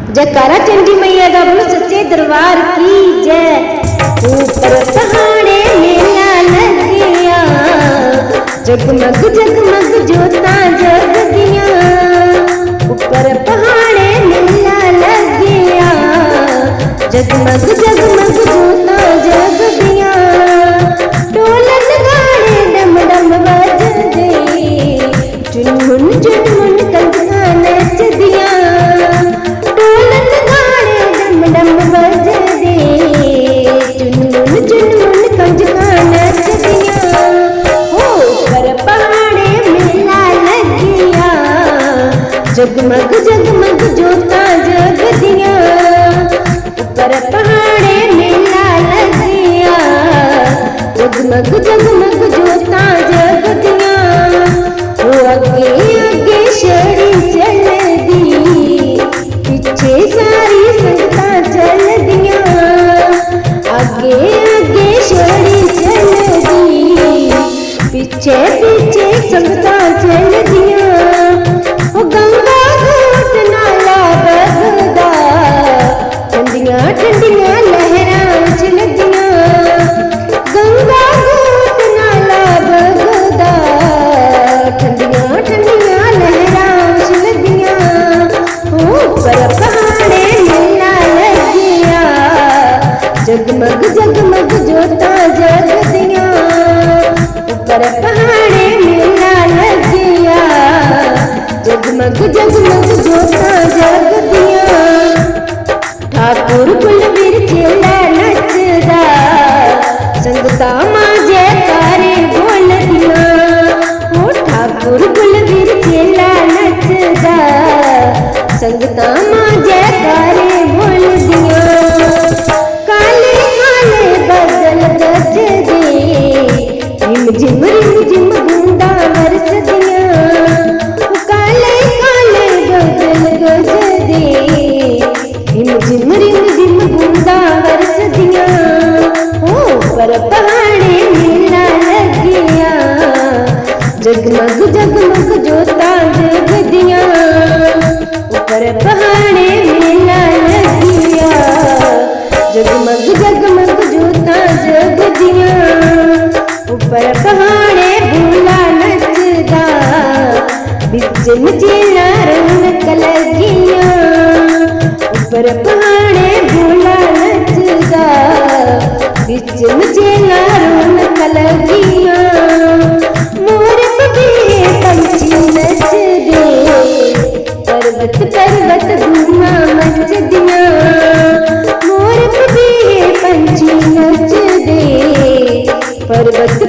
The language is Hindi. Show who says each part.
Speaker 1: जयकारा चंडी मैया दा बोलो सच्चे दरबार की जय। ऊपर पहाड़े मेला लग गया, जगमग जगमग जोता जग दिया। ऊपर पहाड़े मेला लग गया, जगमग जगमग जोता जग दिया। ढोलक गाने डम डम बजदे, चुनमुन चुनमुन कंजका नच दिया। ढोलक गाने डम डम बजदे, चुनमुन चुनमुन कंजका नच दिया। हो ऊपर पहाड़े मेला लग गया, जगमग जगमग जोता जग दिया। ऊपर पहाड़े मेला लग गया, जगमग जगमग जोता जग दिया। वो आगे आगे छड़ी चल दी, पीछे सारी संगतां चल दिया। आगे आगे छड़ी चल दी, पीछे पीछे संगतां चल दिया। वो गंगा घाट नाला बगदा, ठंडियां ठंडियां लहरां चलदियां। गंगा घाट नाला बगदा, ठंडियां ठंडियां लहरां चलदियां। ऊपर पहाड़े मेला लग गया, जगमग जगमग जोता जग दिया। ऊपर पहाड़े मेला लग गया, जगमग जगमग जोता जग दिया। ठाकुर कुलवीर चेला नचदा, संगतां मां जयकारे बोलदियां। ओ ठाकुर कुलवीर चेला नचदा, संगतां मां जयकारे बोलदियां। काले काले बदल गजदे, रिम झिम बूंदा बरसदियां। काले काले बदल गजदे, रिम झिम बूंदा बरसदियां। ऊपर पहाड़े मेला लग गया, जगमग जगमग जोता जग दिया। ऊपर पहाड़े मेला लग गया, जगमग जगमग जोता जग दिया। ऊपर पहाड़े भोला नचदा, बिच मचेला रौनक लगिया। ऊपर पहाड़े भोला नचदा, बिच मचेला रौनक लगिया। मोर पपीहे पंछी नचदे, पर्वत पर्वत धूमां मचदियां। मोर पपीहे पंछी नचदे, पर्वत